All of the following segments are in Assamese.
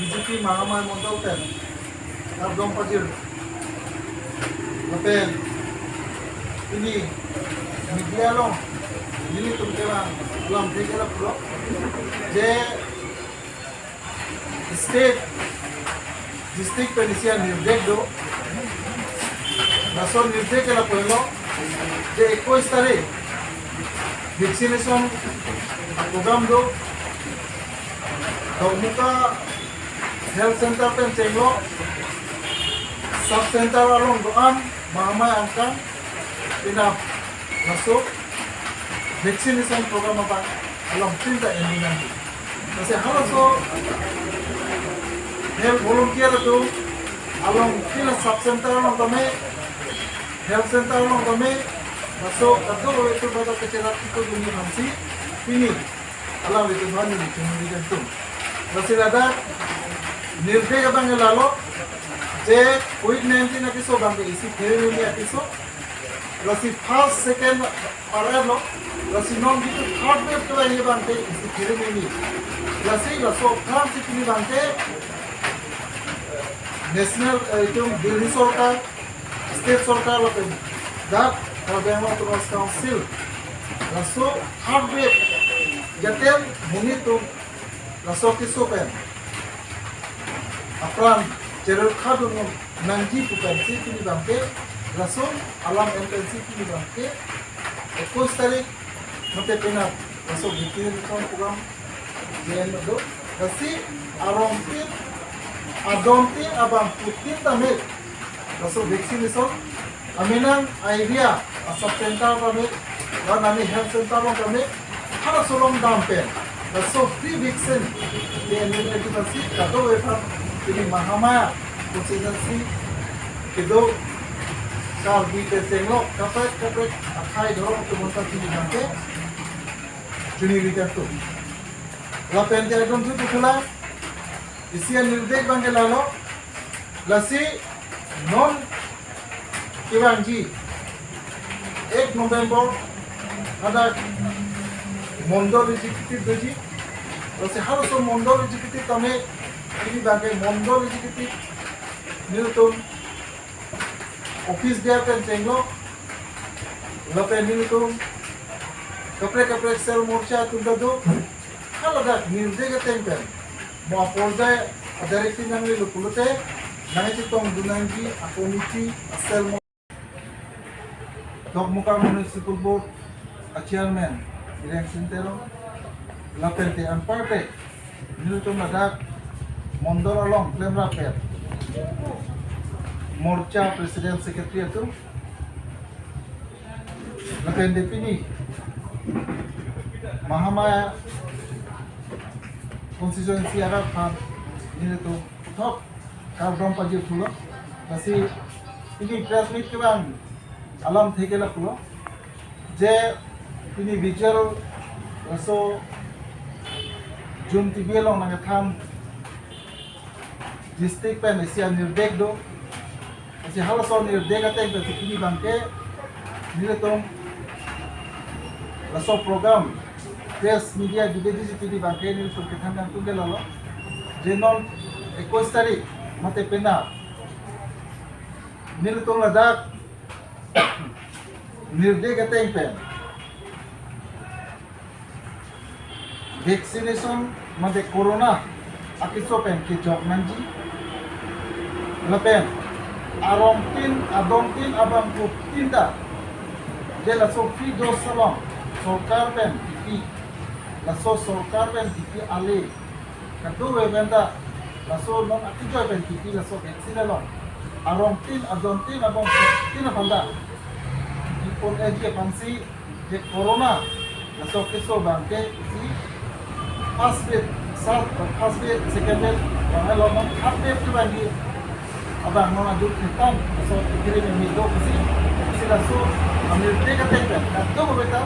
BJP Mahamay Montalten, Abdom Pajir, Lapen, ini media lo, ini tuh kelang, alam tegela pulo, je state district penisian निर्देश दो, नासों निर्देश केला पुलो, जे 21 तारीख वैक्सीनेशन प्रोग्राम दो, तो मुका हेल्थ सेंटर पे चेंगलो सब सेंटर वालों दोआन महामाय angka tinap masuk vaccination program apa alam tinta ini nanti. Kasi harus so health volunteer itu alam tinta sub center orang kami health center orang kami masuk atau itu pada kecerat itu dunia nanti ini alam itu bani cuma itu. Kasi ada निर्देश बंगे लालो जे कोविड-19 एपिसोड बंगे इसी फेरे में एपिसोड लसी फर्स्ट सेकंड अरेलो लसी नॉन भी तो थर्ड वेव तो ये बंगे इसी फेरे में नहीं लसी लसो थर्ड सिटी बंगे नेशनल जो दिल्ली सरकार स्टेट सरकार लोग दाप और बेंगलोर तो काउंसिल लसो थर्ड वेव जतेल मुनी तो लसो किसो pen Apran ceruk kadung nanti bukan sih ini bangke langsung alam intensif ini bangke 21 tarik nanti pernah langsung bikin program JN itu kasi aromtin adontin abang putin tamit langsung vaccination aminan idea asap center kami dan kami health center kami harus solong dampen langsung free vaccine JN itu kasi kado wepan ini Mahamaya konsistensi kedua kalau kita tengok kapet akai dorong untuk montar sini nanti Juni weekend tu lapen dia don tu pula isian निर्देश बंगे लालो लसी non किवांजी 1 November ada Mondol executive doji lasi harus Mondol executive kami ini bagai Mondol executive Newton office dia kan cenglo lapen Newton kapre sel morcha tunda do kalau dah निर्देश tempen mau polda directive nang lu pulute nang itong dunangi committee sel dog muka municipal board chairman election tero lapen te amparte Newton nadak Mondol along claim rapper Morcha President Secretary itu lapen depini Mahamaya constituency Arab Khan ini tu top Abdom Pajir pulo kasi ini press meet ke bang alam theke la pulo je ini visual so Jun TV long nang tham district pen isia निर्देश दो ऐसे हाल सौ निर्देश आते हैं तो किसी बंके निले तो रसो प्रोग्राम प्रेस मीडिया जुड़े किसी बंके निले तो कितना नाम तुम ले लो जेनोल 21 तारीख मते पेना निले तो लद्दाख निर्देश आते हैं पेन वैक्सीनेशन मते corona akiso pen ki jok nanji lapen aromtin adontin abang ku tinta jela so fi do salon sorkar pen ki la so sorkar pen ki ale kadu wenda la so non akiso pen ki la so vaccine lo aromtin adontin abang tin panda ipon eje pansi je corona la so kiso bangke ki first day, second day, orang lama update tu lagi. Abang mau aduk hitam, so kira ni do kasi laso ambil tiga tempat. Nanti berbeza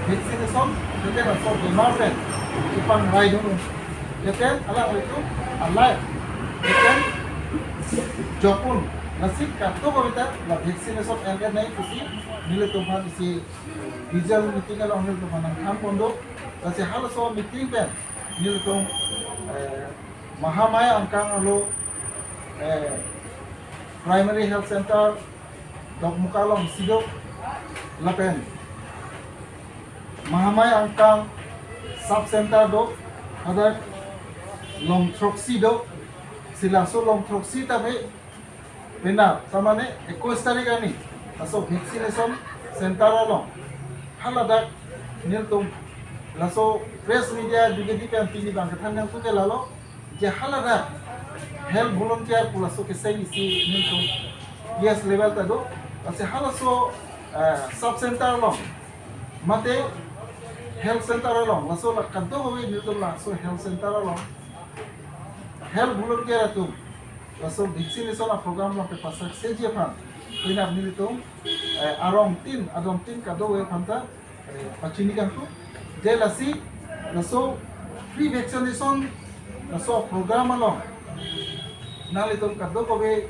vaccination, kita laso demand ipang rai dulu. Jadi alam itu alai, jadi jopun nasib kartu berbeza la vaccination enggak naik kasi nilai tumpah isi visual meeting kalau nilai tumpah nang ham pondok. Kasi hal so meeting pen nilai Mahamaya angkang alo primary health center dok mukalong sidok lapen Mahamaya angkang sub center dok ada long troksi dok silaso long troksi tabe benar samane 21 tarik ani aso vaccination center along haladak niltum laso press media juga di kan tini bang ketang yang tu kelalo je haladak health volunteer pulaso kesai isi niltum yes level tado ase halaso sub center along mate health center along laso la kaddo hobe niltum laso health center along health volunteer atum laso vaccination program la pe pasak seje pan Pinap niltum adom tin kaddo hobe panta pachini kan tu je lasi laso free vaccination laso program along nalitum kaddo hobe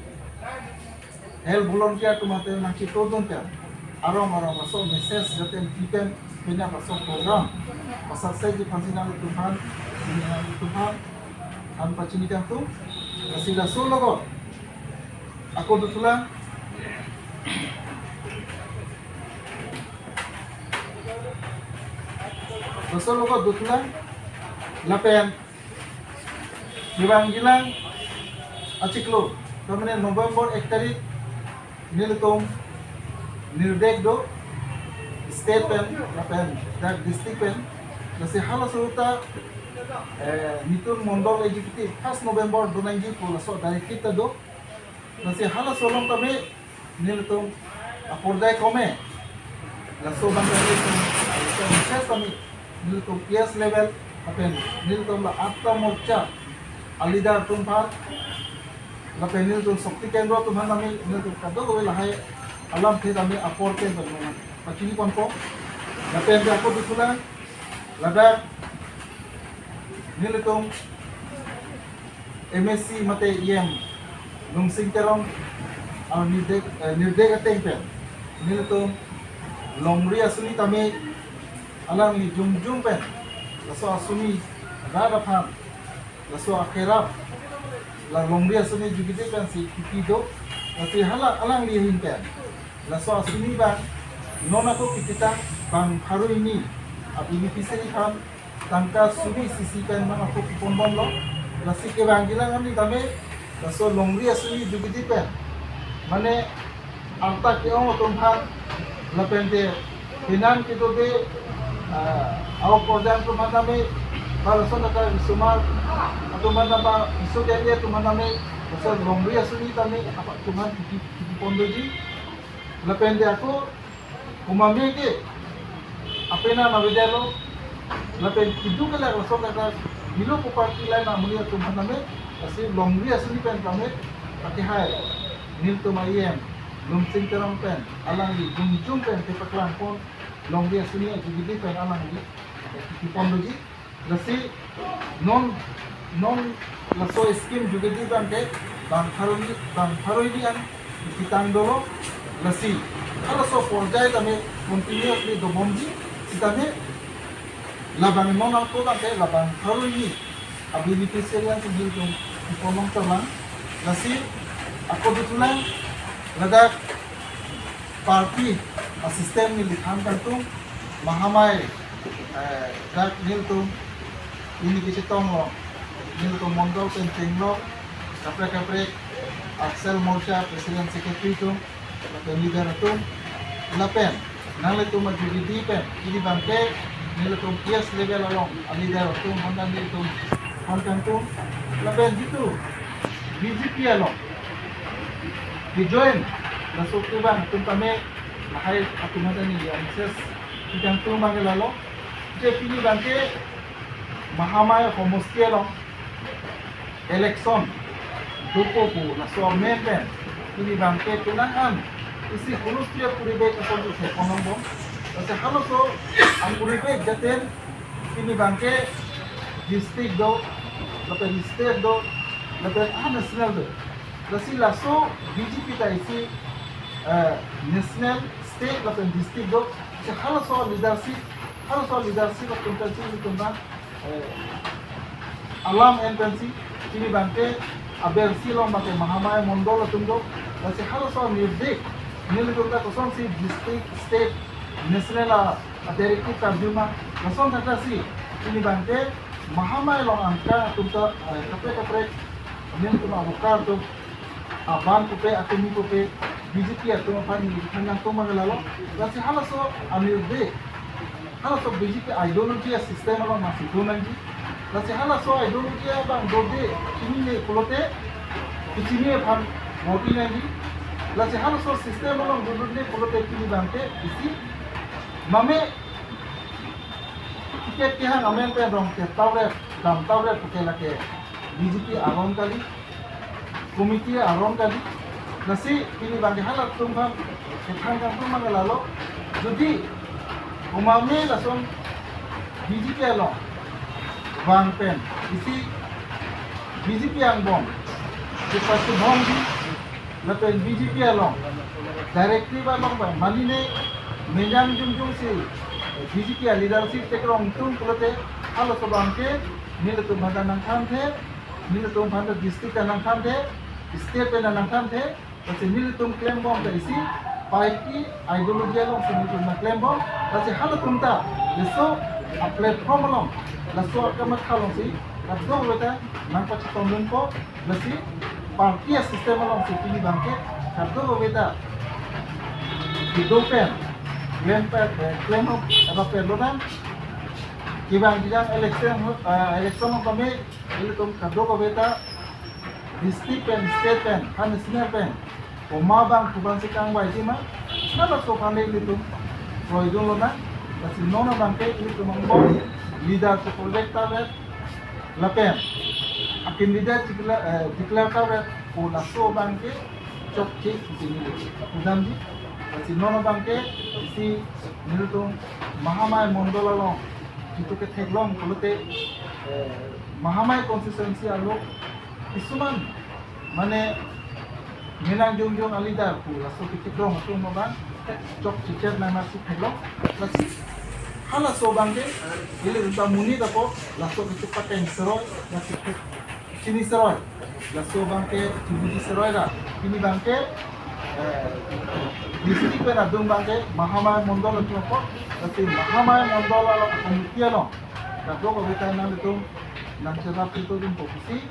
health volunteer tumate naki todon ta arong laso message jaten tipen pinap laso program pasal seje pansina tuhan an pachini kan tu lasi laso logo aku betulan laso logo betulan lapen gilang achiklo tamane November 1 tarik niltum nirdek do state pen lapen dak district pen lasi hala suruta Mitun Mondol Executive 1 November 2020 laso dari kita do nasi hala solong kami niltum apordai kome laso bangkali itu proses kami niltum PS level apen niltum la atta morcha alidar tumpat lapen niltum sakti kendra tumhan kami niltum kado go lahai alam thi kami apor ke bermana pachini konpo lapen dia aku ditulang ladak niltum MSc mate IM lungsing terong al nirdek ateng pen niltum longri asuni tame alang ni jum pen laso asuni rada phan laso akhirap la longri asuni jugite pen si kikido lati hala alang li hin pen laso asuni bang nona ko kitita bang haru ini abini pisani phan tangka subi sisi pen mang aku pombom lo lasi ke bang gilang ami tame laso longri asuni jugiti pen mane alta ke ong tumphan lapente hinan kito de aw program to maname balaso naka sumar ato manaba iso de to maname laso longri asuni tame apa tuman kiti pondoji lapente aku kumame ke apena navidelo lapen kidu kala laso naka hilo popati lai namuni to maname asi longri asuni pen kame pakai hai nil to mayem lumsing terang pen alang li jum pen te paklan pon longri asuni agidi pen alang li tipon logi lasi non laso skim juga di bangke bang haroi an kitang dolo lasi kalau so porjai tame continuously do bomji sitame labang non aku bangke labang haroi ability serian sendiri tu pomong teman nasi aku betulan ladak parti asisten ni likham tu mahamai dak nil tu ini kisi tong lo nil tu mondol penting lo kapre Axel Morsha presiden secretary tu lapen leader tu lapen nang tu majuri di pen ini bangke nil tu kias level along leader tu mandan nil tu hankan tu lapen gitu BJP along di join masuk tu bang tu kami mahal aku madani ya akses kita tu manggil lalu je pilih bangke mahamaya homosti along election duko ku naso member pilih bangke tunangan isi homosti puribe ko tu se konombo ase halo so ang puribe jaten pilih bangke district do lapen state do lapen national do lasi laso BJP ta isi national state lapen district do se halo so leadership lapen tansi ni tunda alam NPC kini bangke aber silong bangke Mahamaya Mondol tunggu lasi halos so निर्देश nilai turta kosong si district state national directive terjuma kosong kata si kini bangke Mahamaya long angka turta kapre nilai turta bukar tu aban kupe akemi kupe BJP atau apa ni hanya tu mengelalo lasi halos so निर्देश halos so BJP ideologi sistem long masih tu nanti lasi halas so ideologi bang dode kini le kulote kini pan moti nanti lasi halas so sistem long dode kulote kini bangke isi mame tiket kihang amen pe dong ke tawre dam tawre pukela ke BJP aron kali komiti aron kali lasi kini bangke halas tumpang ketangkan tu mengelalo jadi umame langsung BJP along Bang Pen, isi BJP yang bom, lepas tu bom di, lepas BJP along, directive along bang, mali ne, menjang jung si BJP leadership tekrong tung kulote, halo sobang ke, nila tu badan nang kante, nila tu badan district nang kante, state pe nang kante, lepas nila tu claim bom ke isi, party ideologi along sini tu nak claim bom, lepas halo tunta, leso a platform along. Lalu akan kalau si, lalu kita nampak ciptaan ko, lalu parti sistem along si ini bangke, lalu kita hidupen, klaim apa perluan, kibang dijang election kami, ini tu lalu kita district pen, state pen, national pen, koma bang kubang si kang bayi cima, lalu so kami itu, proyek lona, lalu nona bangke ini tu mengubah leader to collect our lapen akin leader declare our ko laso bangke chokche sini udam ji si nono bangke si nilutung Mahamaya Mondol along itu ke theglong kulote Mahamaya constituency alo isuman mane menang jong alidar ko laso kitrong atung mabang chokche cher na masuk theglong lasi hala so bangke ile unta muni dapo laso itu paten seroy lasi sini seroy laso bangke tibuji seroy ra ini bangke district pe adung bangke Mahamaya Mondol itu ko lasi Mahamaya Mondol ala komitian no kado ko kita nang itu nang cerap itu dum posisi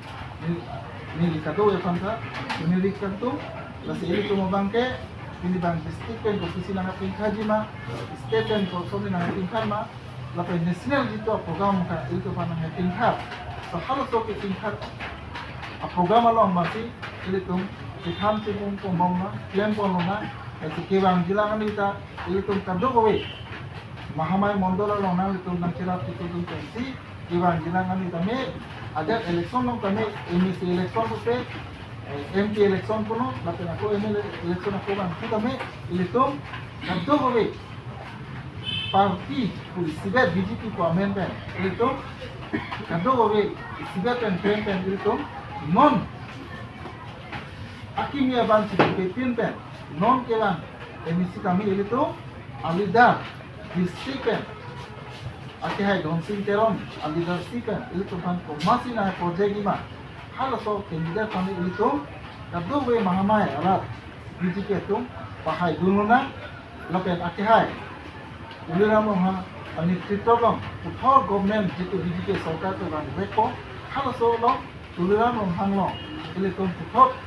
ni kado e pangka ni likantu lasi ile tu bangke ini bang district pen komisi nang pingkaji ma state pen komisi nang pingkar ma lapan national itu program ka itu panang pingkar so halo to ke pingkar a program along masih itu dikham tipung pombong na plan polona itu kebang jilangan kita itu kado kowe Mahamaya Mondol along na itu nang cerap itu dum pensi kebang jilangan kita me ada election nang kami ini election pe MP election puno, lapan aku ML election aku bang, kita me election, nanti kowe parti sibat BJP ko amen pen, election, nanti kowe sibat pen election, non akimia bang sibat pen, non kelan, emisi kami election, alidar district pen, akihai donsing teron, alidar district pen, election pan ko masih na project ima. Halo so kandidat kami itu kado we Mahamaya alat BJP itu pahai dulu na lapen akihai uliram ha ani titolong uthor government jitu BJP sarkar to bang reko halo so lo uliram hanglo ile to uthor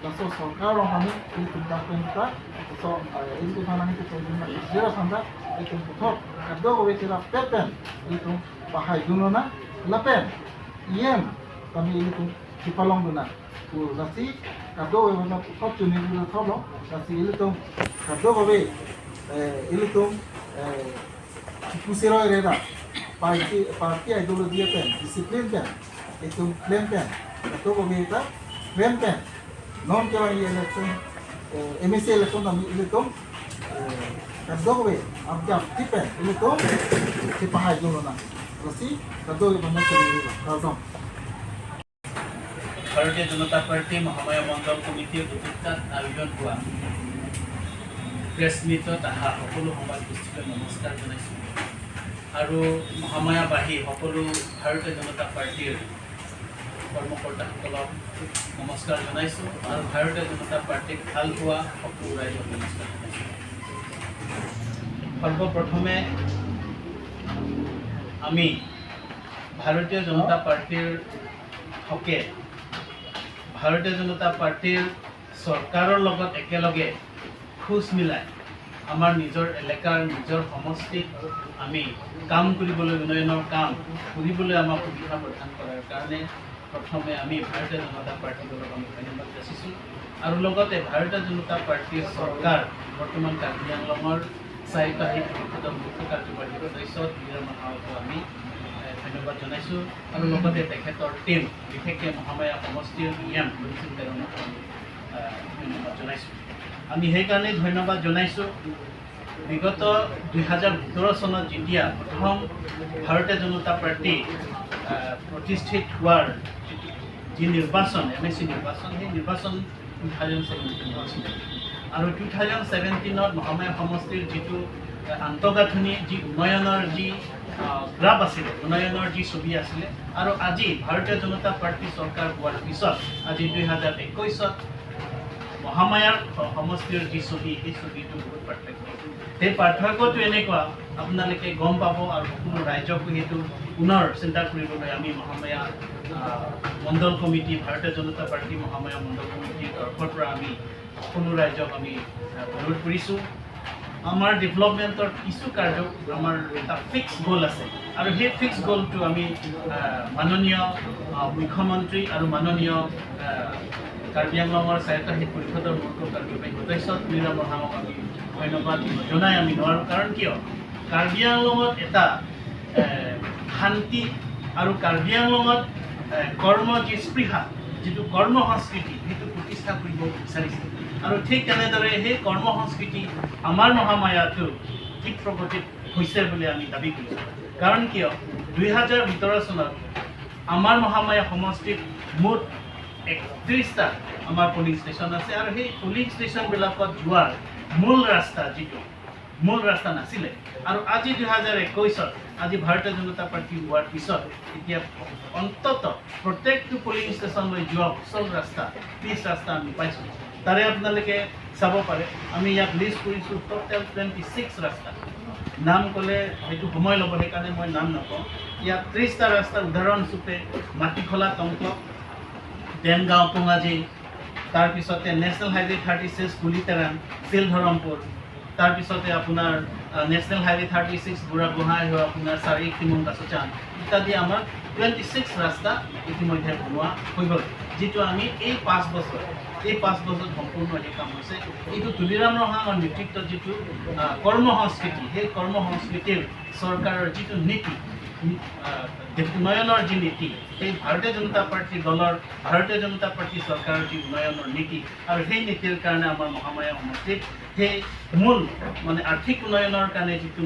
laso sarkar lo kami itu tapen ta so itu tanang itu to jera sanda itu uthor kado we tira pepen itu pahai dulu na lapen iem kami itu dipalong duna, nasi kado we mana kau cuni dulu tholo, nasi ini tu kado we ini tu pusiro reda, parti ideologi pen, disiplin pen, itu plan pen, kado we itu plan pen, non kau ini election, MSC election kami ini tu kado we, abjad tipen, ini tu dipahai dulu na, nasi kado we mana cuni dulu, kado. ভাৰতীয় জনতা পাৰ্টি মহামায়া মণ্ডল কমিটিয়ে দুটাত আয়োজন হোৱা প্ৰেছ মিটত অহা সকলো সমাজগোষ্ঠীলৈ নমস্কাৰ জনাইছোঁ আৰু মহামায়াবাহী সকলো ভাৰতীয় জনতা পাৰ্টিৰ কৰ্মকৰ্তাসকলক নমস্কাৰ জনাইছোঁ আৰু ভাৰতীয় জনতা পাৰ্টীক ভাল পোৱা সকলো ৰাইজক নমস্কাৰ জনাইছোঁ। সৰ্বপ্ৰথমে আমি ভাৰতীয় জনতা পাৰ্টীৰ হকে ভাৰতীয় জনতা পাৰ্টীৰ চৰকাৰৰ লগত একেলগে খোজ মিলাই আমাৰ নিজৰ এলেকাৰ নিজৰ সমষ্টিত আমি কাম কৰিবলৈ উন্নয়নৰ কাম কৰিবলৈ আমাক সুবিধা প্ৰদান কৰাৰ কাৰণে প্ৰথমে আমি ভাৰতীয় জনতা পাৰ্টীক আমি ধন্যবাদ যাচিছোঁ আৰু লগতে ভাৰতীয় জনতা পাৰ্টীৰ চৰকাৰ বৰ্তমান কাৰ্বি আংলঙৰ চাৰিকাহিক পৰিষদৰ মুখ্য কাৰ্যবাহী সদস্য ধীৰাম হাৱকো আমি ধন্যবাদ জনাইছোঁ আৰু লগতে তেখেতৰ টীম বিশেষকৈ মহামায়া সমষ্টিৰ প্ৰেৰণক আমি ধন্যবাদ জনাইছোঁ। আমি সেইকাৰণে ধন্যবাদ জনাইছোঁ বিগত 2017 চনত যেতিয়া প্ৰথম ভাৰতীয় জনতা পাৰ্টী প্ৰতিষ্ঠিত হোৱাৰ যি নিৰ্বাচন MSC নিৰ্বাচন সেই নিৰ্বাচন 2017 হৈছিলে আৰু 2017ত মহামায়া সমষ্টিৰ যিটো আন্তঃগাঁথনি যি উন্নয়নৰ যি গ্ৰাফ আছিলে উন্নয়নৰ যি ছবি আছিলে আৰু আজি ভাৰতীয় জনতা পাৰ্টী চৰকাৰ হোৱাৰ পিছত আজি 2021ত মহামায়াৰ সমষ্টিৰ যি ছবি সেই ছবিটো বহুত পাৰ্থক্য। সেই পাৰ্থক্যটো এনেকুৱা আপোনালোকে গম পাব আৰু সকলো ৰাইজকো সেইটো পুনৰ চিন্তা কৰিবলৈ আমি মহামায়া মণ্ডল কমিটি ভাৰতীয় জনতা পাৰ্টী মহামায়া মণ্ডল কমিটিৰ তৰফৰ পৰা আমি সকলো ৰাইজক আমি অনুৰোধ কৰিছোঁ। আমাৰ ডেভেলপমেণ্টৰ কিছু কাৰ্য আমাৰ এটা ফিক্স গ'ল আছে আৰু সেই ফিক্স গ'লটো আমি মাননীয় মুখ্যমন্ত্ৰী আৰু মাননীয় কাৰ্বি আংলঙৰ চাৰিকাহিক পৰিষদৰ মুখ্য কাৰ্যবাহী সদস্য ধীৰাম হাৱক আমি ধন্যবাদ জনাই আমি নোৱাৰোঁ। কাৰণ কিয় কাৰ্বি আংলঙত এটা শান্তি আৰু কাৰ্বি আংলঙত কৰ্ম যি স্পৃহা যিটো কৰ্ম সংস্কৃতি সেইটো প্ৰতিষ্ঠা কৰিব বিচাৰিছে আৰু ঠিক তেনেদৰে সেই কৰ্ম সংস্কৃতি আমাৰ মহামায়াটো ঠিক প্ৰগতিত হৈছে বুলি আমি দাবী কৰিছোঁ। কাৰণ কিয় 2017 চনত আমাৰ মহামায়া সমষ্টিত মুঠ 31টা আমাৰ পলিং ষ্টেচন আছে আৰু সেই পলিং ষ্টেচনবিলাকত যোৱাৰ মূল ৰাস্তা নাছিলে আৰু আজি 2021ত আজি ভাৰতীয় জনতা পাৰ্টী হোৱাৰ পিছত এতিয়া অন্ততঃ প্ৰত্যেকটো পলিং ষ্টেচনলৈ যোৱা সুচল ৰাস্তা পিচ ৰাস্তা আমি পাইছোঁ। তাৰে আপোনালোকে চাব পাৰে আমি ইয়াত লিষ্ট কৰিছোঁ টোটেল 26 ৰাস্তা। নাম ক'লে সেইটো সময় ল'ব সেইকাৰণে মই নাম নকওঁ। ইয়াত 30টা ৰাস্তাৰ উদাহৰণস্বৰূপে মাটিখোলা টংকক দেনগাঁও কোঙাজী তাৰপিছতে নেশ্যনেল হাইৱে 36 কুলিতেৰাম চিলধৰমপুৰ তাৰপিছতে আপোনাৰ নেশ্যনেল হাইৱে 36 বুঢ়াগোহাঁই হৈ আপোনাৰ চাৰি খিমুং কাছচান ইত্যাদি আমাৰ 26 ৰাস্তা ইতিমধ্যে বনোৱা হৈ গ'ল যিটো আমি এই 5 বছৰত সম্পূৰ্ণ সেই কাম হৈছে। এইটো তুলিৰাম হাৱকৰ নেতৃত্বত যিটো কৰ্ম সংস্কৃতি সেই কৰ্ম সংস্কৃতিৰ চৰকাৰৰ যিটো নীতি উন্নয়নৰ যি নীতি সেই ভাৰতীয় জনতা পাৰ্টী দলৰ ভাৰতীয় জনতা পাৰ্টী চৰকাৰৰ যি উন্নয়নৰ নীতি আৰু সেই নীতিৰ কাৰণে আমাৰ মহামায়া সমষ্টিত সেই মূল মানে আৰ্থিক উন্নয়নৰ কাৰণে যিটো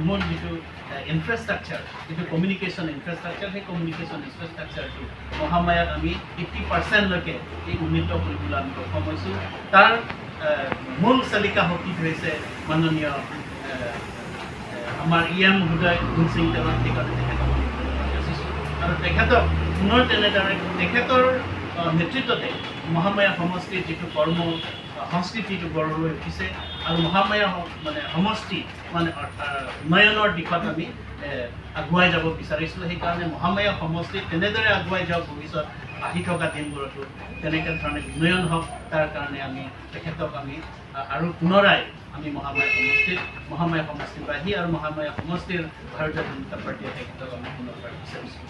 ইনফ্ৰাষ্ট্ৰাকচাৰ যিটো কমিউনিকেশ্যন ইনফ্ৰাষ্ট্ৰাকচাৰ সেই কমিউনিকেশ্যন ইনফ্ৰাষ্ট্ৰাকচাৰটো মহামায়াত আমি 80%লৈকে এই উন্নীত কৰিবলৈ আমি সক্ষম হৈছোঁ। তাৰ মূল চালিকা শক্তি হৈছে মাননীয় আমাৰ মহোদয় গুণ সিং তেৱান আৰু তেখেতক পুনৰ তেনেদৰে তেখেতৰ নেতৃত্বতে মহামায়া সমষ্টিৰ যিটো কৰ্ম সংস্কৃতিটো গঢ় লৈ উঠিছে আৰু মহামায়া মানে সমষ্টি মানে উন্নয়নৰ দিশত আমি আগুৱাই যাব বিচাৰিছোঁ। সেইকাৰণে মহামায়া সমষ্টিত তেনেদৰে আগুৱাই যাওক ভৱিষ্যত আহি থকা দিনবোৰতো তেনেকৈ ধৰণে উন্নয়ন হওক তাৰ কাৰণে আমি তেখেতক আমি আৰু পুনৰাই আমি মহামায়া সমষ্টিবাসী আৰু মহামায়া সমষ্টিৰ ভাৰতীয় জনতা পাৰ্টীয়ে তেখেতক আমি পুনৰবাৰ বিচাৰিছোঁ।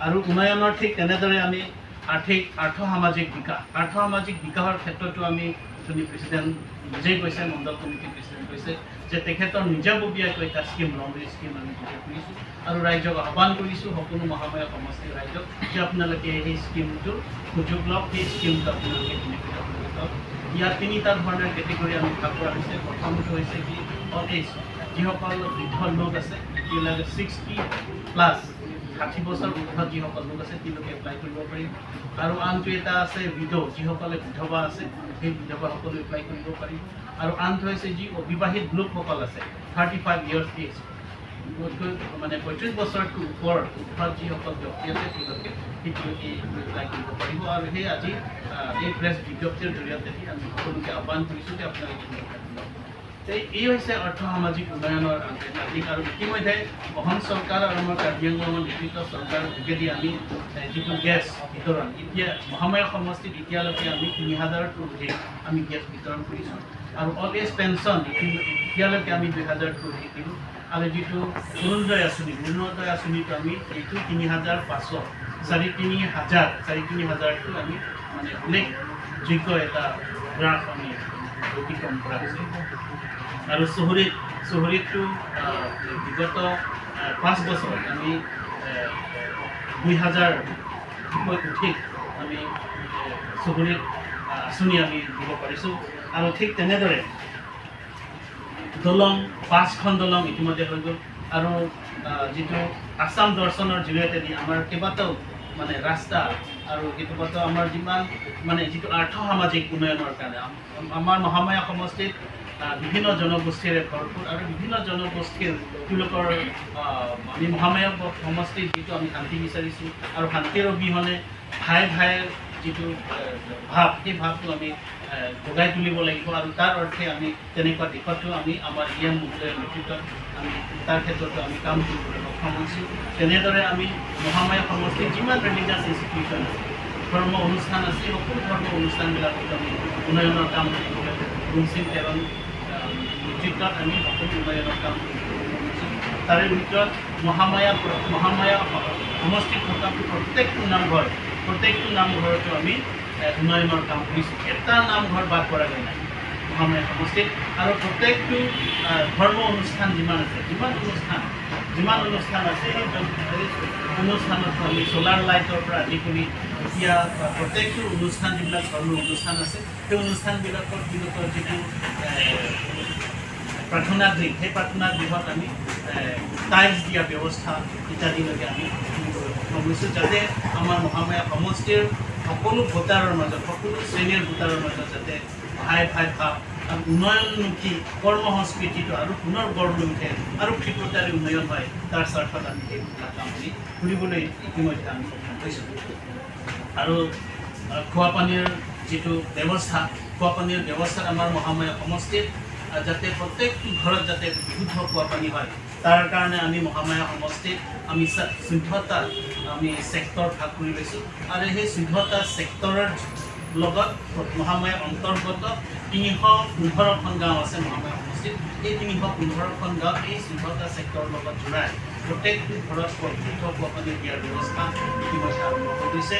আৰু উন্নয়নৰ ঠিক তেনেদৰে আমি আৰ্থ সামাজিক বিকাশৰ ক্ষেত্ৰতো আমি প্ৰেচিডেণ্ট নিজেই কৈছে মণ্ডল কমিটিৰ প্ৰেচিডেণ্ট কৈছে যে তেখেতৰ নিজাববীয়াকৈ এটা স্কিম লং ৰেঞ্জ স্কিম আমি যোগাৰ কৰিছোঁ আৰু ৰাইজক আহ্বান কৰিছোঁ সকলো মহামায়া সমষ্টিৰ ৰাইজক যে আপোনালোকে সেই স্কিমটোৰ সুযোগ লওক সেই স্কিমটো আপোনালোকে ইয়াত 3টা ধৰণৰ কেটেগৰী আমি ভাগ কৰা হৈছে। প্ৰথমটো হৈছে কি অল এজ যিসকল বৃদ্ধ লোক আছে তেওঁলোকে 60+ 60 বছৰ ঊৰ্ধত যিসকল লোক আছে তেওঁলোকে এপ্লাই কৰিব পাৰিব আৰু আনটো এটা আছে বিধ যিসকলে বিধৱা আছে সেই বিধৱাসকলে এপ্লাই কৰিব পাৰিব আৰু আনটো হৈছে যি অবিবাহিত লোকসকল আছে 35 years এজ মানে 35 বছৰতকৈ ওপৰত যিসকল ব্যক্তি আছে তেওঁলোকে এপ্লাই কৰিব পাৰিব। আৰু সেই আজি এই প্ৰেছ বিজ্ঞপ্তিৰ জৰিয়তে আমি সকলোকে আহ্বান কৰিছোঁ যে আপোনালোকে এই হৈছে অৰ্থ সামাজিক উন্নয়নৰ আন্তৰ্জাতিক। আৰু ইতিমধ্যে অসম চৰকাৰ আৰু আমাৰ কাৰ্বি আংলঙৰ নেতৃত্ব চৰকাৰৰ যোগেদি আমি যিটো গেছ বিতৰণ এতিয়া মহামায়া সমষ্টিত এতিয়ালৈকে আমি 3000ৰো অধিক আমি গেছ বিতৰণ কৰিছোঁ। আৰু অল এজ পেঞ্চন এতিয়ালৈকে আমি 2000ৰো অধিক দিলোঁ। আৰু যিটো অৰুণোদয় আঁচনিটো আমি এইটো 3500 4,500টো আমি মানে উল্লেখযোগ্য এটা গ্ৰাফ আমি অতিক্ৰম কৰা হৈছে। আৰু চহৰীটো বিগত 5 বছৰত আমি 2000তকৈ অধিক আমি চহৰীত আঁচনি আমি দিব পাৰিছোঁ। আৰু ঠিক তেনেদৰে দলং 5খন দলং ইতিমধ্যে হৈ গ'ল। আৰু যিটো আসাম দৰ্শনৰ জৰিয়তে আমাৰ কেইবাটাও মানে ৰাস্তা আৰু কেইবাটাও আমাৰ যিমান মানে যিটো আৰ্থ সামাজিক উন্নয়নৰ কাৰণে আমাৰ মহামায়া সমষ্টিত বিভিন্ন জনগোষ্ঠীৰে ভৰপূৰ। আৰু বিভিন্ন জনগোষ্ঠীৰ তেওঁলোকৰ আমি মহামায়া সমষ্টিত যিটো আমি শান্তি বিচাৰিছোঁ আৰু শান্তিৰ অবিহনে ভাই যিটো ভাৱ সেই ভাৱটো আমি জগাই তুলিব লাগিব। আৰু তাৰ অৰ্থে আমি তেনেকুৱা দিশতো আমি আমাৰ ইয়াৰ মহোদয়ৰ নেতৃত্বত আমি তাৰ ক্ষেত্ৰতো আমি কাম কৰিবলৈ সক্ষম হৈছোঁ। তেনেদৰে আমি মহামায়া সমষ্টিৰ যিমান ৰিলিজিয়াছ ইনষ্টিটিউশ্যন আছে ধৰ্ম অনুষ্ঠান আছে সকলো ধৰ্ম অনুষ্ঠানবিলাকত আমি উন্নয়নৰ কাম কৰিবলৈ গুণচিন প্ৰেৰণ নেতৃত্বত আমি সকলো উন্নয়নৰ কাম কৰিবলৈ হৈছোঁ। তাৰে ভিতৰত মহামায়া সমষ্টিত থকা প্ৰত্যেকটো নামঘৰতো আমি উন্নয়নৰ কাম কৰিছোঁ। এটা নামঘৰ বাদ পৰাকৈ নাই মহামায়া সমষ্টিত। আৰু প্ৰত্যেকটো ধৰ্ম অনুষ্ঠান যিমান অনুষ্ঠান আছে সেই অনুষ্ঠানতো আমি চ'লাৰ লাইটৰ পৰা আদি কৰি এতিয়া প্ৰত্যেকটো অনুষ্ঠান যিবিলাক ধৰ্মীয় অনুষ্ঠান আছে সেই অনুষ্ঠানবিলাকৰ তেওঁলোকৰ যিটো প্ৰাৰ্থনা গৃহ সেই প্ৰাৰ্থনা গৃহত আমি টাইলছ দিয়া ব্যৱস্থা ইত্যাদিলৈকে আমি সক্ষম হৈছোঁ, যাতে আমাৰ মহামায়া সমষ্টিৰ সকলো ভোটাৰৰ মাজত সকলো শ্ৰেণীৰ ভোটাৰৰ মাজত যাতে ভাই ভাৱ আৰু উন্নয়নমুখী কৰ্ম সংস্কৃতিটো আৰু পুনৰ গঢ় লৈ উঠে আৰু ক্ষীপ্ৰতাৰে উন্নয়ন হয় তাৰ স্বাৰ্থত আমি সেইবিলাক কাম আমি কৰিবলৈ ইতিমধ্যে আমি সক্ষম হৈছোঁ। আৰু খোৱাপানীৰ যিটো ব্যৱস্থাত আমাৰ মহামায়া সমষ্টিত যাতে প্ৰত্যেকটো ঘৰত যাতে বিশুদ্ধ খোৱাপানী হয় তাৰ কাৰণে আমি মহামায়া সমষ্টিত আমি 14টা আমি ছেক্টৰ ভাগ কৰি লৈছোঁ। আৰু সেই 14টা ছেক্টৰৰ লগত মহামায়া অন্তৰ্গত 315খন গাঁও আছে মহামায়া সমষ্টিত। এই 315খন গাঁও এই 14টা ছেক্টৰৰ লগত জোৰাই প্ৰত্যেকটো ঘৰত বিশুদ্ধ খোৱাপানী দিয়াৰ ব্যৱস্থা ইতিমধ্যে আৰম্ভ হৈ গৈছে।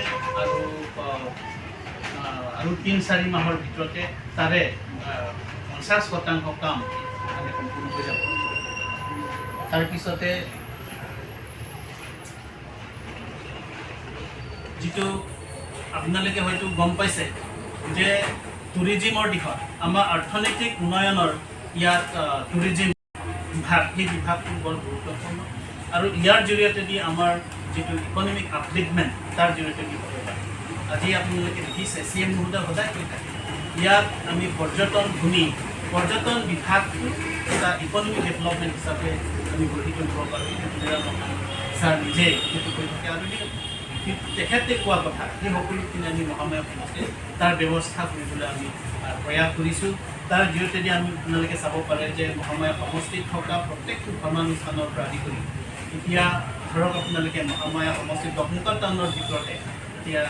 আৰু 3-4 মাহৰ ভিতৰতে তাৰে 50% কাম আমি সম্পূৰ্ণ হৈ যাব। তাৰপিছতে যিটো আপোনালোকে হয়তো গম পাইছে যে টুৰিজিমৰ দিশত আমাৰ অৰ্থনৈতিক উন্নয়নৰ ইয়াত টুৰিজিম বিভাগ সেই বিভাগটো বৰ গুৰুত্বপূৰ্ণ। আৰু ইয়াৰ জৰিয়তে আমাৰ যিটো ইকনমিক আপলিফমেণ্ট তাৰ জৰিয়তে হ'ব পাৰে। আজি আপোনালোকে দেখিছে CM মহোদয় সদায় কৈ থাকে ইয়াত আমি পৰ্যটন বিভাগটো এটা ইকনমিক ডেভেলপমেণ্ট হিচাপে আমি গঢ়ি তুলিব পাৰোঁ। ছাৰ নিজে সেইটো কৈ থাকে। আৰু তেখেতে কোৱা কথা সেই সকলোখিনি আমি মহামায়া সমষ্টিত তাৰ ব্যৱস্থা কৰিবলৈ আমি প্ৰয়াস কৰিছোঁ। তাৰ জৰিয়তে আমি আপোনালোকে চাব পাৰে যে মহামায়া সমষ্টিত থকা প্ৰত্যেকটো ধৰ্মানুষ্ঠানৰ পৰা আদি কৰি এতিয়া ধৰক আপোনালোকে মহামায়া সমষ্টিত দক্ষিণপাট টাউনৰ ভিতৰতে এতিয়া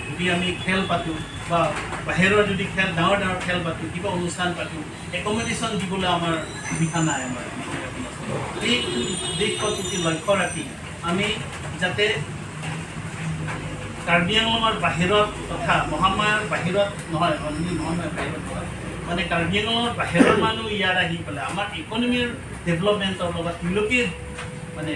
যদি আমি খেল পাতোঁ বা বাহিৰৰ যদি ডাঙৰ খেল পাতোঁ কিবা অনুষ্ঠান পাতোঁ একমডেশ্যন দিবলৈ আমাৰ সুবিধা নাই। আমাৰ এই দিশত লক্ষ্য ৰাখি আমি যাতে কাৰ্বি আংলঙৰ বাহিৰত তথা মহামায়াৰ বাহিৰত নহয় মহামায়াৰ বাহিৰত নহয় মানে কাৰ্বি আংলঙৰ বাহিৰৰ মানুহ ইয়াত আহি পেলাই আমাৰ ইকনমিৰ ডেভেলপমেণ্টৰ লগত তেওঁলোকে মানে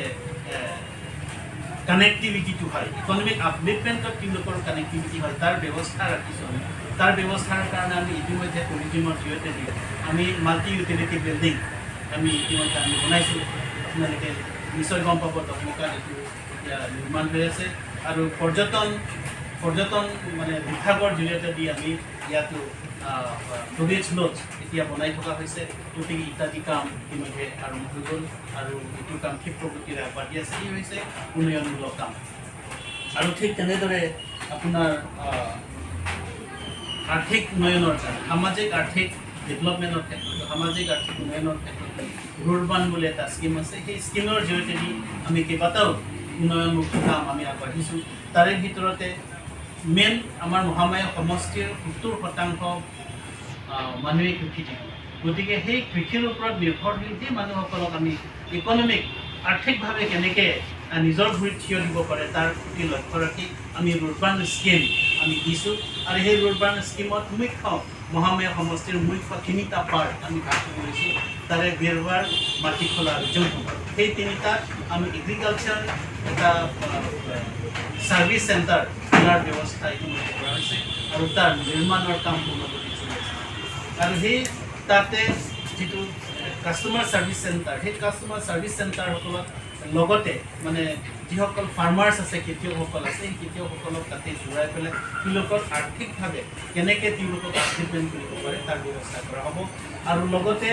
কানেক্টিভিটিটো হয়, ইকনমিক আপলিফমেণ্টত তেওঁলোকৰ কানেক্টিভিটি হয় তাৰ ব্যৱস্থা ৰাখিছোঁ আমি। তাৰ ব্যৱস্থাৰ কাৰণে আমি ইতিমধ্যে টুৰিজিমৰ জৰিয়তে আমি মাল্টি ইউটিলিটি বিল্ডিং আমি ইতিমধ্যে আমি বনাইছোঁ। আপোনালোকে নিশ্চয় গম পাব দক্ষিণপাট এইটো এতিয়া নিৰ্মাণ হৈ আছে। আৰু পৰ্যটন পৰ্যটন মানে বিভাগৰ জৰিয়তে দি আমি ইয়াতো ষ্ট'ৰেজ লজ এতিয়া বনাই থকা হৈছে। গতিকে ইত্যাদি কাম ইতিমধ্যে আৰম্ভ হৈ গ'ল আৰু এইটো কাম ক্ষিপ্ৰ গতিৰে আগবাঢ়ি আছে। ই হৈছে উন্নয়নমূলক কাম। আৰু ঠিক তেনেদৰে আপোনাৰ আৰ্থিক উন্নয়নৰ কাৰণে সামাজিক আৰ্থিক ডেভেলপমেণ্টৰ ক্ষেত্ৰত সামাজিক আৰ্থিক উন্নয়নৰ ক্ষেত্ৰত ৰুৰবান বুলি এটা স্কিম আছে। সেই স্কিমৰ জৰিয়তে দি আমি কেইবাটাও উন্নয়নমুখী কাম আমি আগবাঢ়িছোঁ। তাৰে ভিতৰতে মেইন আমাৰ মহামায়া সমষ্টিৰ 70% মানুহে কৃষিজীৱী। গতিকে সেই কৃষিৰ ওপৰত নিৰ্ভৰশীল সেই মানুহসকলক আমি ইকনমিক আৰ্থিকভাৱে কেনেকৈ নিজৰ ভৰিত থিয় দিব পাৰে তাৰ প্ৰতি লক্ষ্য ৰাখি আমি ৰুৰবান স্কিম আমি দিছোঁ। আৰু সেই ৰুৰবান স্কিমত মুখ্য মহামায়া সমষ্টিৰ মুখ্য 3টা পাৰ্ট আমি ভাগ কৰি লৈছোঁ। তাৰে বেৰৱাৰ, মাটিখোলা আৰু জৈনপুৰ, সেই 3টাত আমি এগ্ৰিকালচাৰ এটা ছাৰ্ভিচ চেণ্টাৰ খোলাৰ ব্যৱস্থা ইতিমধ্যে কৰা হৈছে আৰু তাৰ নিৰ্মাণৰ কাম পূৰ্ণগতিত চলি আছে। আৰু সেই তাতে যিটো কাষ্টমাৰ ছাৰ্ভিচ চেণ্টাৰ, সেই কাষ্টমাৰ ছাৰ্ভিচ চেণ্টাৰসকলক লগতে মানে যিসকল ফাৰ্মাৰ্ছ আছে, খেতিয়কসকল আছে, সেই খেতিয়কসকলক তাতে জোৰাই পেলাই তেওঁলোকক আৰ্থিকভাৱে কেনেকৈ তেওঁলোকক আৰ্থিকমেণ্ট কৰিব পাৰে তাৰ ব্যৱস্থা কৰা হ'ব। আৰু লগতে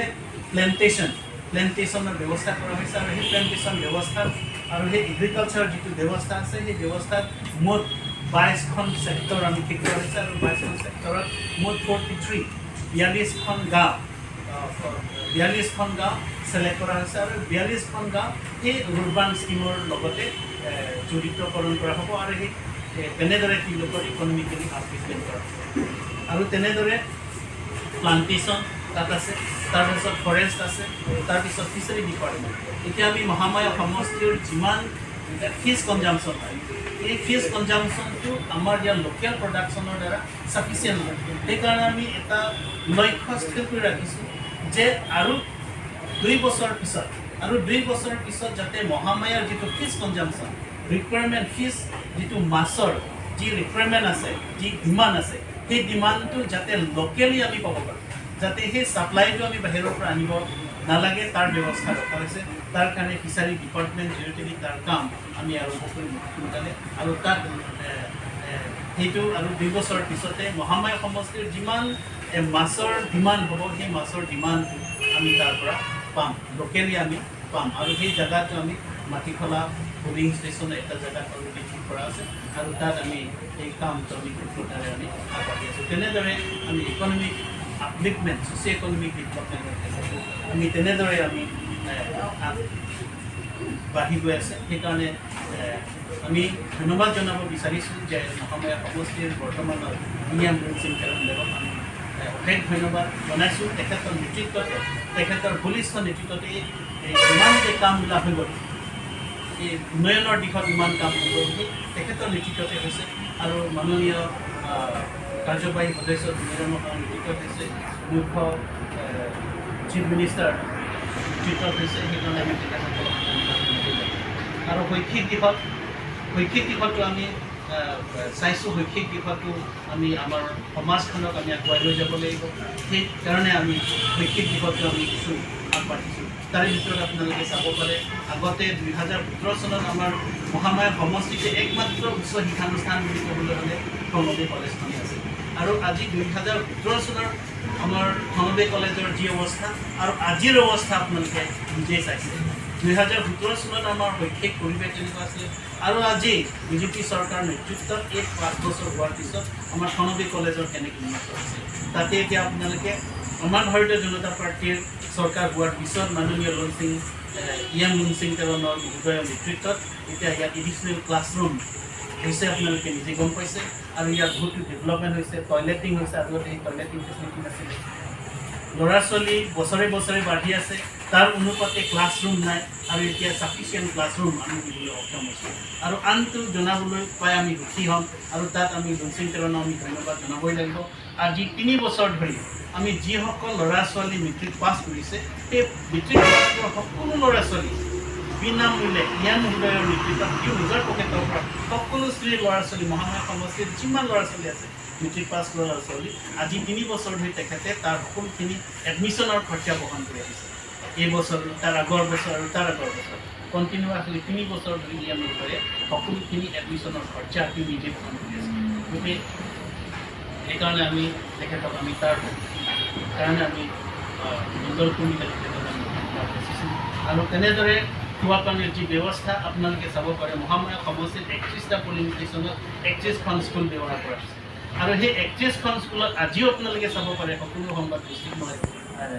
প্লেণ্টেশ্যনৰ ব্যৱস্থা কৰা হৈছে। আৰু সেই প্লেণ্টেশ্যন ব্যৱস্থাত আৰু সেই এগ্ৰিকালচাৰৰ যিটো ব্যৱস্থা আছে, সেই ব্যৱস্থাত মুঠ 22খন ছেক্টৰ আমি ঠিক কৰা হৈছে। আৰু 22খন ছেক্টৰত মুঠ 42খন গাঁও ছিলেক্ট কৰা হৈছে। আৰু 42খন গাঁও এই ৰুৰবান স্কিমৰ লগতে জড়িতকৰণ কৰা হ'ব। আৰু সেই তেনেদৰে তেওঁলোকৰ ইকনমিকেলি আপলিফমেণ্ট কৰা হ'ব। আৰু তেনেদৰে প্লাণ্টেশ্যন তাত আছে, তাৰপিছত ফৰেষ্ট আছে, তাৰপিছত ফিচাৰী ডিপাৰ্টমেণ্ট। এতিয়া আমি মহামায়া সমষ্টিৰ যিমান ফিছ কনজাম্পশ্যন হয়, এই ফিছ কনজাম্পশ্যনটো আমাৰ ইয়াৰ লোকেল প্ৰডাকশ্যনৰ দ্বাৰা চাফিচিয়েণ্ট হয়। সেইকাৰণে আমি এটা লক্ষ্য স্থিৰ কৰি ৰাখিছোঁ যে আৰু 2 বছৰ পিছত যাতে মহামায়াৰ যিটো ফিছ কনজাম্পশ্যন ৰিকুৱাৰমেণ্ট, ফিছ যিটো মাছৰ যি ৰিকুৱাৰমেণ্ট আছে, যি ডিমাণ্ড আছে, সেই ডিমাণ্ডটো যাতে লোকেলি আমি পাব পাৰোঁ, যাতে সেই ছাপ্লাইটো আমি বাহিৰৰ পৰা আনিব নালাগে তাৰ ব্যৱস্থা ৰখা হৈছে। তাৰ কাৰণে ফিচাৰী ডিপাৰ্টমেণ্ট জৰিয়তে তাৰ কাম আমি আৰম্ভ কৰিম সোনকালে। আৰু তাত সেইটো আৰু 2 বছৰৰ পিছতে মহামায়া সমষ্টিৰ যিমান মাছৰ ডিমাণ্ড হ'ব, সেই মাছৰ ডিমাণ্ড আমি তাৰ পৰা পাম, লোকেলি আমি পাম। আৰু সেই জেগাটো আমি মাটিখোলা পুলিং ষ্টেচন এটা জেগাত অলৰেডি ঠিক কৰা আছে। আৰু তাত আমি এই কামটো আমি ক্ষীপ্ৰতাৰে আমি আগবাঢ়ি আছোঁ। তেনেদৰে আমি ইকনমিক আপলিফমেণ্ট, ছ'চিঅ' ইকনমিক ডেভেলপমেণ্টৰ ক্ষেত্ৰতো আমি তেনেদৰে আমি বাঢ়ি গৈ আছে। সেইকাৰণে আমি ধন্যবাদ জনাব বিচাৰিছোঁ যে মহামায়া সমষ্টিৰ বৰ্তমানৰ ইএম সিং দেৱক আমি অশেষ ধন্যবাদ জনাইছোঁ। তেখেতৰ নেতৃত্বতে, তেখেতৰ বলিষ্ঠ নেতৃত্বতে ইমান যে কামবিলাক হৈ গ'ল, এই উন্নয়নৰ দিশত ইমান কাম হৈ গ'ল, সেই তেখেতৰ নেতৃত্বতে হৈছে। আৰু মাননীয় কাৰ্যবাহী সদস্য নিৰমৰ নেতৃত্বত হৈছে, মুখ্য চিফ মিনিষ্টাৰ নেতৃত্বত হৈছে। সেইকাৰণে আমি তেখেতসকলক আৰু শৈক্ষিক দিশতো আমি চাইছোঁ, শৈক্ষিক দিশতো আমি আমাৰ সমাজখনক আমি আগুৱাই লৈ যাব লাগিব। সেইকাৰণে আমি শৈক্ষিক দিশতো আমি কিছু আগবাঢ়িছোঁ। তাৰে ভিতৰত আপোনালোকে চাব পাৰে, আগতে 2017 চনত আমাৰ মহামায়া সমষ্টিতে একমাত্ৰ উচ্চ শিক্ষানুষ্ঠান বুলি ক'বলৈ হ'লে সমৱেশ কলেজখনেই আছে। আৰু আজি 2017 চনৰ আমাৰ সমৱেশ কলেজৰ যি অৱস্থা আৰু আজিৰ অৱস্থা আপোনালোকে নিজেই চাইছে। 2017 চনত আমাৰ শৈক্ষিক পৰিৱেশ কেনেকুৱা আছিলে আৰু আজি বিজেপি চৰকাৰৰ নেতৃত্বত এই 5 বছৰ হোৱাৰ পিছত আমাৰ সমৱেশ কলেজৰ কেনেকৈ উন্নত হৈছে তাতে এতিয়া আপোনালোকে আমাৰ ভাৰতীয় জনতা পাৰ্টীৰ চৰকাৰ হোৱাৰ পিছত মাননীয় ইএম লুনচিং তেৰণৰ মহোদয়ৰ নেতৃত্বত এতিয়া ইয়াত এডিশ্যনেল ক্লাছৰুম হৈছে, আপোনালোকে নিজে গম পাইছে। আৰু ইয়াত বহুতো ডেভেলপমেণ্ট হৈছে, টয়লেটিং হৈছে। আগতে সেই টয়লেটিং ফেচিলিটি নাছিলে। ল'ৰা ছোৱালী বছৰে বছৰে বাঢ়ি আছে, তাৰ অনুপাতে ক্লাছৰুম নাই। আৰু এতিয়া চাফিচিয়েণ্ট ক্লাছৰুম আমি দিবলৈ সক্ষম হৈছোঁ। আৰু আনটো জনাবলৈ পাই আমি সুখী হ'ম। আৰু তাত আমি লুনচিং তেৰণক আমি ধন্যবাদ জনাবই লাগিব। আজি 3 বছৰ ধৰি আমি যিসকল ল'ৰা ছোৱালী মেট্ৰিক পাছ কৰিছে, সেই মেট্ৰিক পাছ কৰা সকলো ল'ৰা ছোৱালী বিনামূল্যে ইয়াৰ মহোদয়ৰ নেতৃত্বত নিজৰ পকেটৰ পৰা সকলো শ্ৰেণীৰ ল'ৰা ছোৱালী মহামায়া সমষ্টিত যিমান ল'ৰা ছোৱালী আছে মেট্ৰিক পাছ কৰা ল'ৰা ছোৱালী আজি 3 বছৰ ধৰি তেখেতে তাৰ সকলোখিনি এডমিশ্যনৰ খৰচা বহন কৰি আহিছে। এই বছৰ, তাৰ আগৰ বছৰ আৰু তাৰ আগৰ বছৰ কণ্টিনিউৱাছলি 3 বছৰ ধৰি ইয়াৰ মহোদয়ে সকলোখিনি এডমিশ্যনৰ খৰচা নিজে বহন কৰি আছে। গতিকে সেইকাৰণে আমি তেখেতক আমি তাৰ কাৰণে আমি মণ্ডল কমিটি তেখেতক আমি বেচিছোঁ আৰু তেনেদৰে খোৱা পানীৰ যি ব্যৱস্থা আপোনালোকে চাব পাৰে মহামায়া সমষ্টিত 31টা পলিং ষ্টেচনত 31খন স্কুল ব্যৱহাৰ কৰা হৈছে আৰু সেই 31খন স্কুলত আজিও আপোনালোকে চাব পাৰে সকলো সংবাদ দৃষ্টিত মই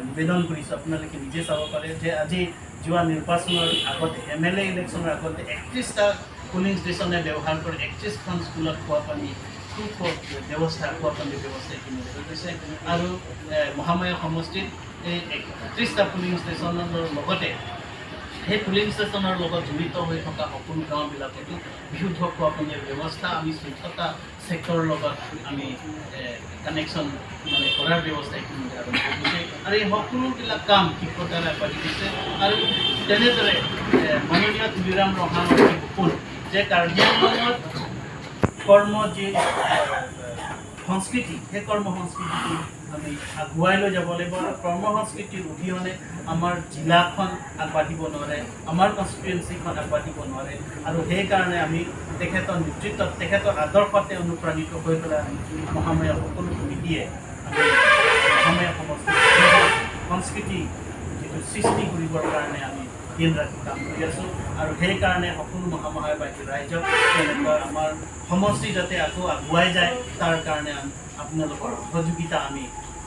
নিবেদন কৰিছোঁ আপোনালোকে নিজে চাব পাৰে যে আজি যোৱা নিৰ্বাচনৰ আগতে MLA ইলেকশ্যনৰ আগতে 31টা পলিং ষ্টেচনে ব্যৱহাৰ কৰি 31খন স্কুলত খোৱা পানী ব্যৱস্থা খোৱা পানীৰ ব্যৱস্থা ইতিমধ্যে হৈছে আৰু মহামায়া সমষ্টিত এই 31টা পলিং ষ্টেচনৰ লগতে সেই পুলিং ষ্টেচনৰ লগত জড়িত হৈ থকা সকলো গাঁওবিলাকতো বিশুদ্ধ খোৱা পানীৰ ব্যৱস্থা আমি 14টা ছেক্টৰৰ লগত আমি কানেকশ্যন মানে কৰাৰ ব্যৱস্থা ইতিমধ্যে আৰম্ভ কৰিছে আৰু এই সকলোবিলাক কাম ক্ষীপ্ৰতাৰে আগবাঢ়ি গৈছে আৰু তেনেদৰে মাননীয় তুলিৰাম ৰহানৰ যি সপোন যে কাৰ্বি আংলঙত কৰ্ম যি সংস্কৃতি সেই কৰ্ম সংস্কৃতিটো আমি আগুৱাই লৈ যাব লাগিব আৰু কৰ্ম সংস্কৃতিৰ অবিহনে আমাৰ জিলাখন আগবাঢ়িব নোৱাৰে আমাৰ কনষ্টিটুৱেঞ্চিখন আগবাঢ়িব নোৱাৰে আৰু সেইকাৰণে আমি তেখেতৰ নেতৃত্বত তেখেতৰ আদৰ্শতে অনুপ্ৰাণিত হৈ পেলাই আমি মহামায়া সকলো কমিটিয়ে আমি মহামায়া সংস্কৃতি যিটো সৃষ্টি কৰিবৰ কাৰণে আমি দিন ৰাতি কাম কৰি আছোঁ আৰু সেইকাৰণে সকলো মহামায়াবাসী ৰাইজক তেনেকুৱা আমাৰ সমষ্টি যাতে আকৌ আগুৱাই যায় তাৰ কাৰণে আপোনালোকৰ সহযোগিতা আমি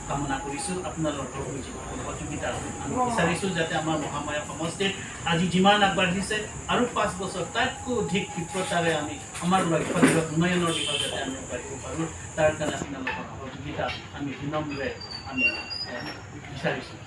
কামনা কৰিছোঁ আপোনালোকৰ সহযোগিতা আমি বিচাৰিছোঁ যাতে আমাৰ মহামায়া সমষ্টিত আজি যিমান আগবাঢ়িছে আৰু 5 বছৰ তাতকৈ অধিক ক্ষীপ্ৰতাৰে আমি আমাৰ লক্ষ্য দিশত উন্নয়নৰ দিশত যাতে আমি আগবাঢ়িব পাৰোঁ তাৰ কাৰণে আপোনালোকৰ সহযোগিতা আমি বিনম্ৰে আমি বিচাৰিছোঁ